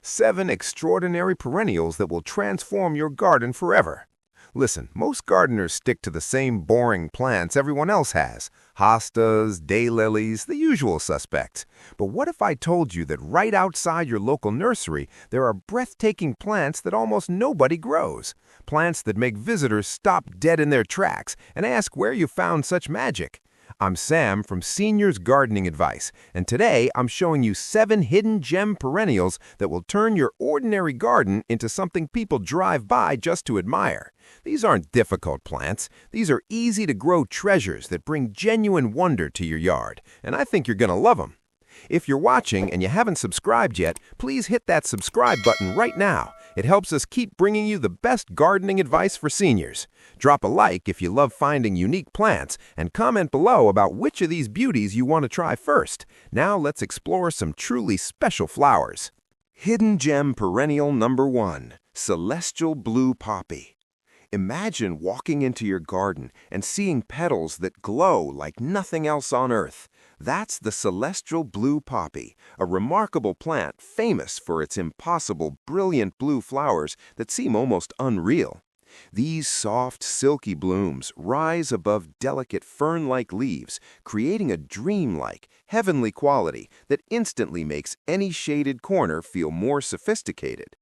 7 extraordinary perennials that will transform your garden forever. Listen, most gardeners stick to the same boring plants everyone else has. Hostas, daylilies, the usual suspects. But what if I told you that right outside your local nursery, there are breathtaking plants that almost nobody grows? Plants that make visitors stop dead in their tracks and ask where you found such magic. I'm Sam from Seniors Gardening Advice, and today I'm showing you 7 hidden gem perennials that will turn your ordinary garden into something people drive by just to admire. These aren't difficult plants. These are easy-to-grow treasures that bring genuine wonder to your yard, and I think you're going to love them. If you're watching and you haven't subscribed yet, please hit that subscribe button right now. It helps us keep bringing you the best gardening advice for seniors. Drop a like if you love finding unique plants, and comment below about which of these beauties you want to try first. Now let's explore some truly special flowers. Hidden gem perennial number 1, celestial blue poppy. Imagine walking into your garden and seeing petals that glow like nothing else on earth. That's the celestial blue poppy, a remarkable plant famous for its impossible, brilliant blue flowers that seem almost unreal. These soft, silky blooms rise above delicate fern-like leaves, creating a dreamlike, heavenly quality that instantly makes any shaded corner feel more sophisticated.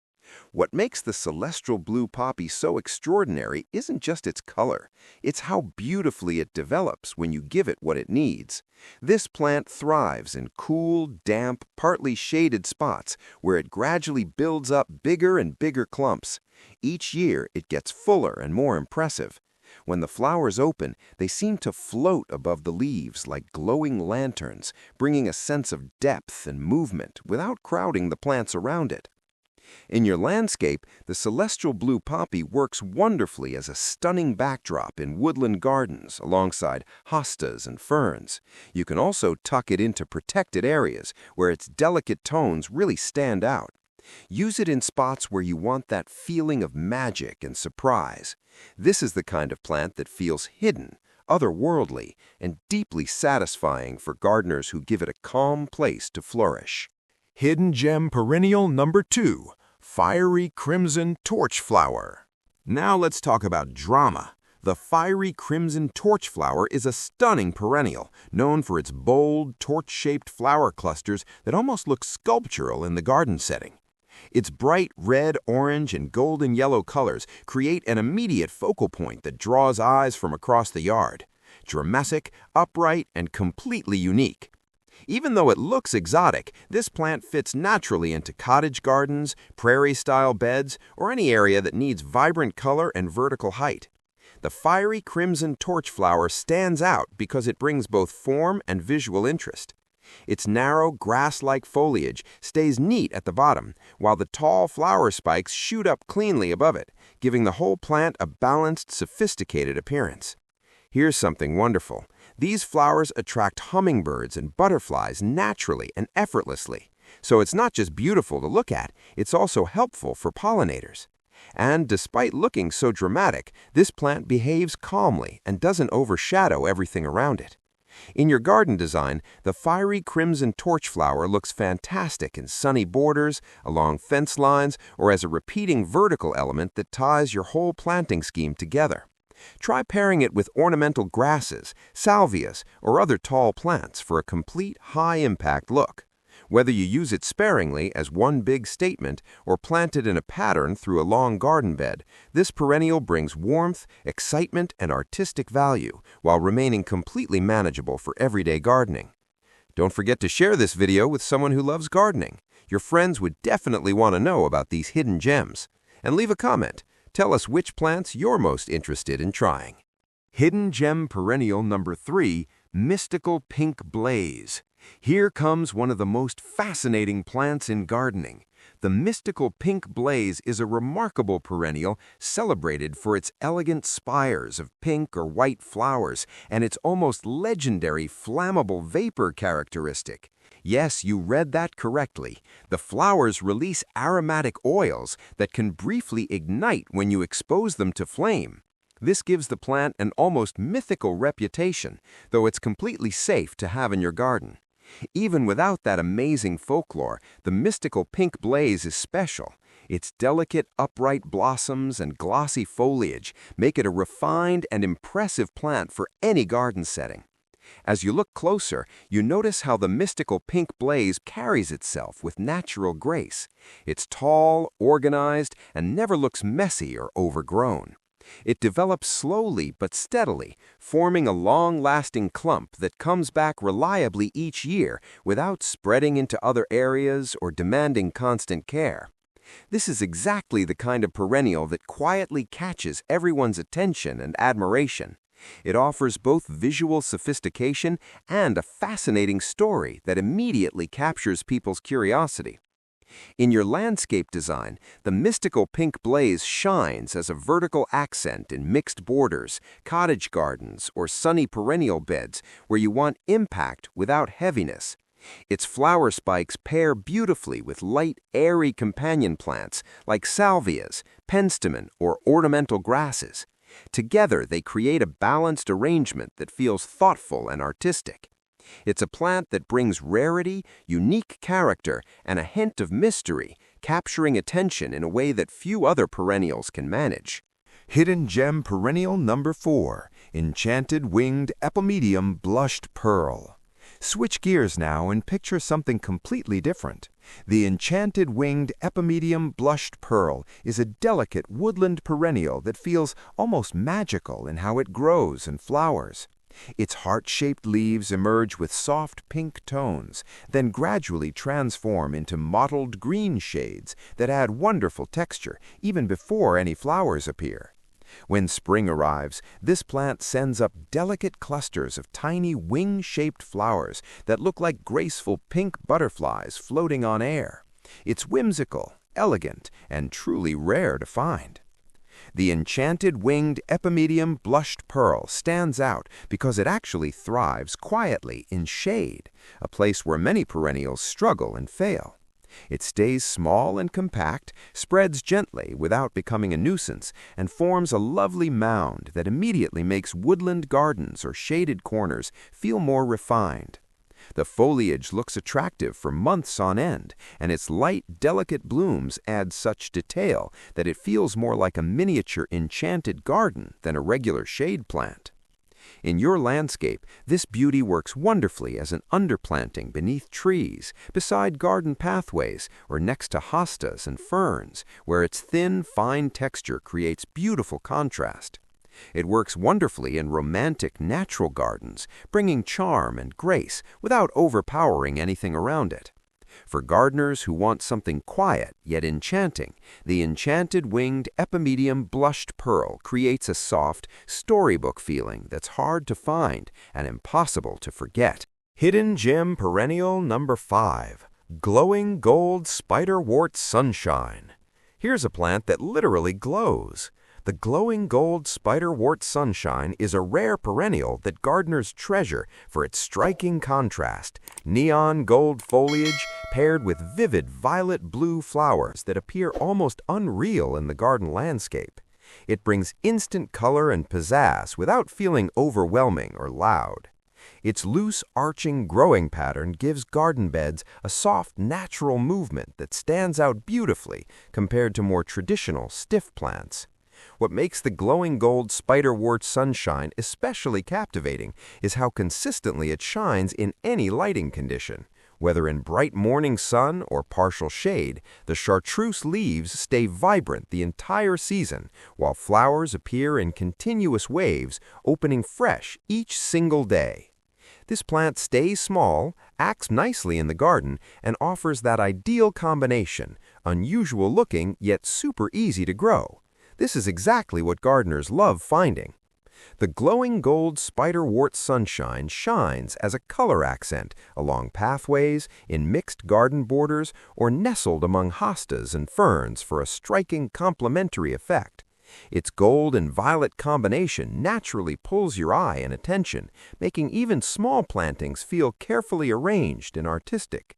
What makes the celestial blue poppy so extraordinary isn't just its color, it's how beautifully it develops when you give it what it needs. This plant thrives in cool, damp, partly shaded spots where it gradually builds up bigger and bigger clumps. Each year, it gets fuller and more impressive. When the flowers open, they seem to float above the leaves like glowing lanterns, bringing a sense of depth and movement without crowding the plants around it. In your landscape, the celestial blue poppy works wonderfully as a stunning backdrop in woodland gardens alongside hostas and ferns. You can also tuck it into protected areas where its delicate tones really stand out. Use it in spots where you want that feeling of magic and surprise. This is the kind of plant that feels hidden, otherworldly, and deeply satisfying for gardeners who give it a calm place to flourish. Hidden gem perennial number 2, fiery crimson torchflower. Now let's talk about drama. The fiery crimson torchflower is a stunning perennial, known for its bold, torch-shaped flower clusters that almost look sculptural in the garden setting. Its bright red, orange, and golden yellow colors create an immediate focal point that draws eyes from across the yard. Dramatic, upright, and completely unique. Even though it looks exotic, this plant fits naturally into cottage gardens, prairie-style beds, or any area that needs vibrant color and vertical height. The fiery crimson torchflower stands out because it brings both form and visual interest. Its narrow, grass-like foliage stays neat at the bottom, while the tall flower spikes shoot up cleanly above it, giving the whole plant a balanced, sophisticated appearance. Here's something wonderful. These flowers attract hummingbirds and butterflies naturally and effortlessly. So it's not just beautiful to look at, it's also helpful for pollinators. And despite looking so dramatic, this plant behaves calmly and doesn't overshadow everything around it. In your garden design, the fiery crimson torchflower looks fantastic in sunny borders, along fence lines, or as a repeating vertical element that ties your whole planting scheme together. Try pairing it with ornamental grasses, salvias, or other tall plants for a complete high-impact look. Whether you use it sparingly as one big statement or plant it in a pattern through a long garden bed, this perennial brings warmth, excitement, and artistic value while remaining completely manageable for everyday gardening. Don't forget to share this video with someone who loves gardening. Your friends would definitely want to know about these hidden gems. And leave a comment. Tell us which plants you're most interested in trying. Hidden gem perennial number 3, mystical pink blaze. Here comes one of the most fascinating plants in gardening. The mystical pink blaze is a remarkable perennial celebrated for its elegant spires of pink or white flowers and its almost legendary flammable vapor characteristic. Yes, you read that correctly. The flowers release aromatic oils that can briefly ignite when you expose them to flame. This gives the plant an almost mythical reputation, though it's completely safe to have in your garden. Even without that amazing folklore, the mystical pink blaze is special. Its delicate, upright blossoms and glossy foliage make it a refined and impressive plant for any garden setting. As you look closer, you notice how the mystical pink blaze carries itself with natural grace. It's tall, organized, and never looks messy or overgrown. It develops slowly but steadily, forming a long-lasting clump that comes back reliably each year without spreading into other areas or demanding constant care. This is exactly the kind of perennial that quietly catches everyone's attention and admiration. It offers both visual sophistication and a fascinating story that immediately captures people's curiosity. In your landscape design, the mystical pink blaze shines as a vertical accent in mixed borders, cottage gardens, or sunny perennial beds where you want impact without heaviness. Its flower spikes pair beautifully with light, airy companion plants like salvias, penstemon, or ornamental grasses. Together, they create a balanced arrangement that feels thoughtful and artistic. It's a plant that brings rarity, unique character, and a hint of mystery, capturing attention in a way that few other perennials can manage. Hidden gem perennial number 4, Enchanted Winged Epimedium Blushed Pearl. Switch gears now and picture something completely different. The Enchanted Winged Epimedium Blushed Pearl is a delicate woodland perennial that feels almost magical in how it grows and flowers. Its heart-shaped leaves emerge with soft pink tones, then gradually transform into mottled green shades that add wonderful texture even before any flowers appear. When spring arrives, this plant sends up delicate clusters of tiny wing-shaped flowers that look like graceful pink butterflies floating on air. It's whimsical, elegant, and truly rare to find. The Enchanted Winged Epimedium Blushed Pearl stands out because it actually thrives quietly in shade, a place where many perennials struggle and fail. It stays small and compact, spreads gently without becoming a nuisance, and forms a lovely mound that immediately makes woodland gardens or shaded corners feel more refined. The foliage looks attractive for months on end, and its light, delicate blooms add such detail that it feels more like a miniature enchanted garden than a regular shade plant. In your landscape, this beauty works wonderfully as an underplanting beneath trees, beside garden pathways, or next to hostas and ferns, where its thin, fine texture creates beautiful contrast. It works wonderfully in romantic, natural gardens, bringing charm and grace without overpowering anything around it. For gardeners who want something quiet yet enchanting, the Enchanted Winged Epimedium Blushed Pearl creates a soft, storybook feeling that's hard to find and impossible to forget. Hidden Gem Perennial number 5, Glowing Gold Spiderwort Sunshine. Here's a plant that literally glows. The glowing gold spiderwort sunshine is a rare perennial that gardeners treasure for its striking contrast, neon gold foliage paired with vivid violet-blue flowers that appear almost unreal in the garden landscape. It brings instant color and pizzazz without feeling overwhelming or loud. Its loose, arching growing pattern gives garden beds a soft, natural movement that stands out beautifully compared to more traditional, stiff plants. What makes the glowing gold spiderwort sunshine especially captivating is how consistently it shines in any lighting condition. Whether in bright morning sun or partial shade, the chartreuse leaves stay vibrant the entire season, while flowers appear in continuous waves, opening fresh each single day. This plant stays small, acts nicely in the garden, and offers that ideal combination, unusual looking yet super easy to grow. This is exactly what gardeners love finding. The glowing gold spiderwort sunshine shines as a color accent along pathways, in mixed garden borders, or nestled among hostas and ferns for a striking complementary effect. Its gold and violet combination naturally pulls your eye and attention, making even small plantings feel carefully arranged and artistic.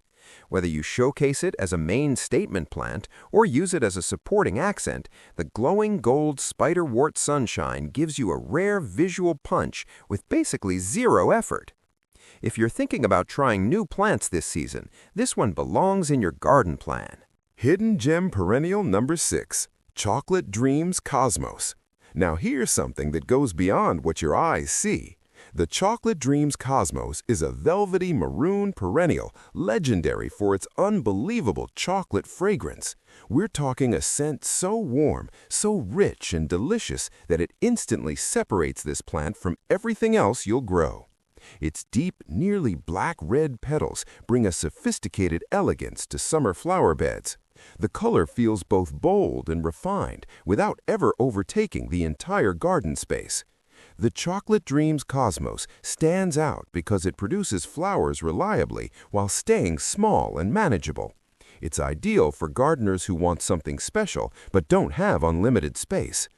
Whether you showcase it as a main statement plant or use it as a supporting accent, the glowing gold spiderwort sunshine gives you a rare visual punch with basically zero effort. If you're thinking about trying new plants this season, this one belongs in your garden plan. Hidden gem perennial number 6, Chocolate Dreams Cosmos. Now here's something that goes beyond what your eyes see. The Chocolate Dreams Cosmos is a velvety maroon perennial, legendary for its unbelievable chocolate fragrance. We're talking a scent so warm, so rich and delicious that it instantly separates this plant from everything else you'll grow. Its deep, nearly black-red petals bring a sophisticated elegance to summer flower beds. The color feels both bold and refined without ever overtaking the entire garden space. The Chocolate Dreams Cosmos stands out because it produces flowers reliably while staying small and manageable. It's ideal for gardeners who want something special but don't have unlimited space.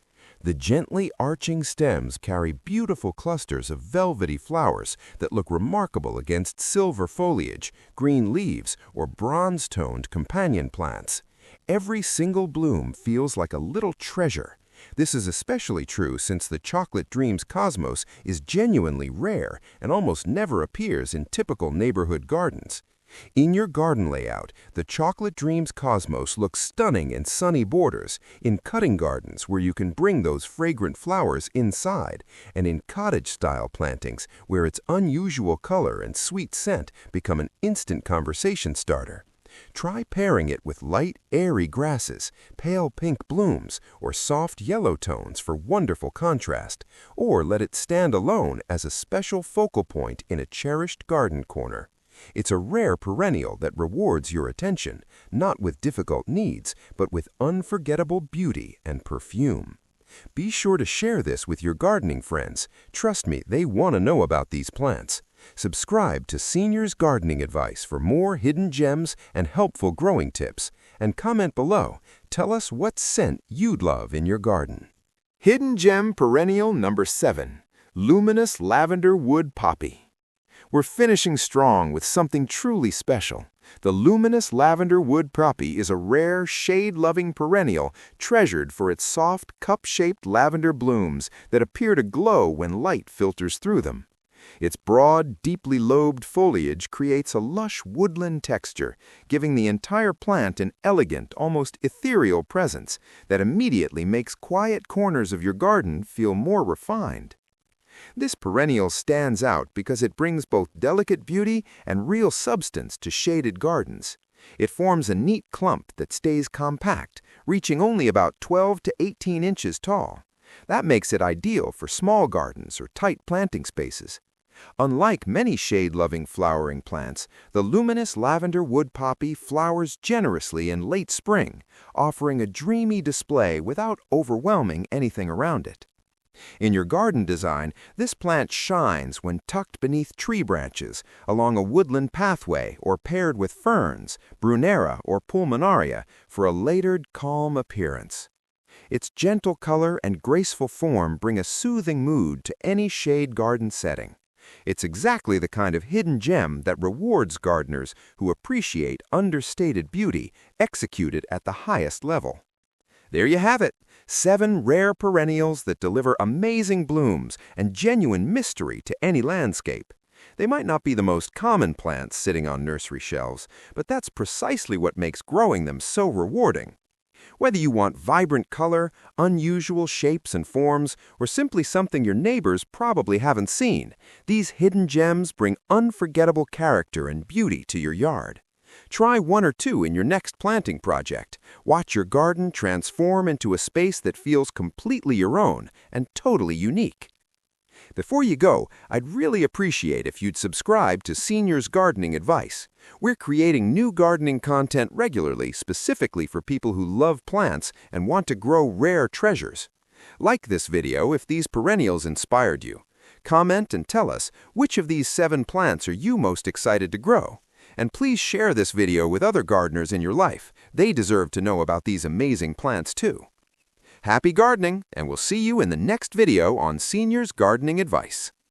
The gently arching stems carry beautiful clusters of velvety flowers that look remarkable against silver foliage, green leaves, or bronze-toned companion plants. Every single bloom feels like a little treasure. This is especially true since the Chocolate Dreams Cosmos is genuinely rare and almost never appears in typical neighborhood gardens. In your garden layout, the Chocolate Dreams Cosmos looks stunning in sunny borders, in cutting gardens where you can bring those fragrant flowers inside, and in cottage-style plantings where its unusual color and sweet scent become an instant conversation starter. Try pairing it with light, airy grasses, pale pink blooms, or soft yellow tones for wonderful contrast, or let it stand alone as a special focal point in a cherished garden corner. It's a rare perennial that rewards your attention, not with difficult needs, but with unforgettable beauty and perfume. Be sure to share this with your gardening friends. Trust me, they want to know about these plants. Subscribe to Seniors Gardening Advice for more hidden gems and helpful growing tips. And comment below. Tell us what scent you'd love in your garden. Hidden gem perennial number 7, Luminous Lavender Wood Poppy. We're finishing strong with something truly special. The Luminous Lavender Wood Poppy is a rare, shade-loving perennial treasured for its soft, cup-shaped lavender blooms that appear to glow when light filters through them. Its broad, deeply lobed foliage creates a lush woodland texture, giving the entire plant an elegant, almost ethereal presence that immediately makes quiet corners of your garden feel more refined. This perennial stands out because it brings both delicate beauty and real substance to shaded gardens. It forms a neat clump that stays compact, reaching only about 12 to 18 inches tall. That makes it ideal for small gardens or tight planting spaces. Unlike many shade-loving flowering plants, the Luminous Lavender Wood Poppy flowers generously in late spring, offering a dreamy display without overwhelming anything around it. In your garden design, this plant shines when tucked beneath tree branches, along a woodland pathway, or paired with ferns, brunera or pulmonaria, for a layered, calm appearance. Its gentle color and graceful form bring a soothing mood to any shade garden setting. It's exactly the kind of hidden gem that rewards gardeners who appreciate understated beauty executed at the highest level. There you have it, 7 rare perennials that deliver amazing blooms and genuine mystery to any landscape. They might not be the most common plants sitting on nursery shelves, but that's precisely what makes growing them so rewarding. Whether you want vibrant color, unusual shapes and forms, or simply something your neighbors probably haven't seen, these hidden gems bring unforgettable character and beauty to your yard. Try 1 or 2 in your next planting project. Watch your garden transform into a space that feels completely your own and totally unique. Before you go, I'd really appreciate if you'd subscribe to Seniors Gardening Advice. We're creating new gardening content regularly specifically for people who love plants and want to grow rare treasures. Like this video if these perennials inspired you. Comment and tell us which of these 7 plants are you most excited to grow. And please share this video with other gardeners in your life. They deserve to know about these amazing plants too. Happy gardening, and we'll see you in the next video on Seniors Gardening Advice.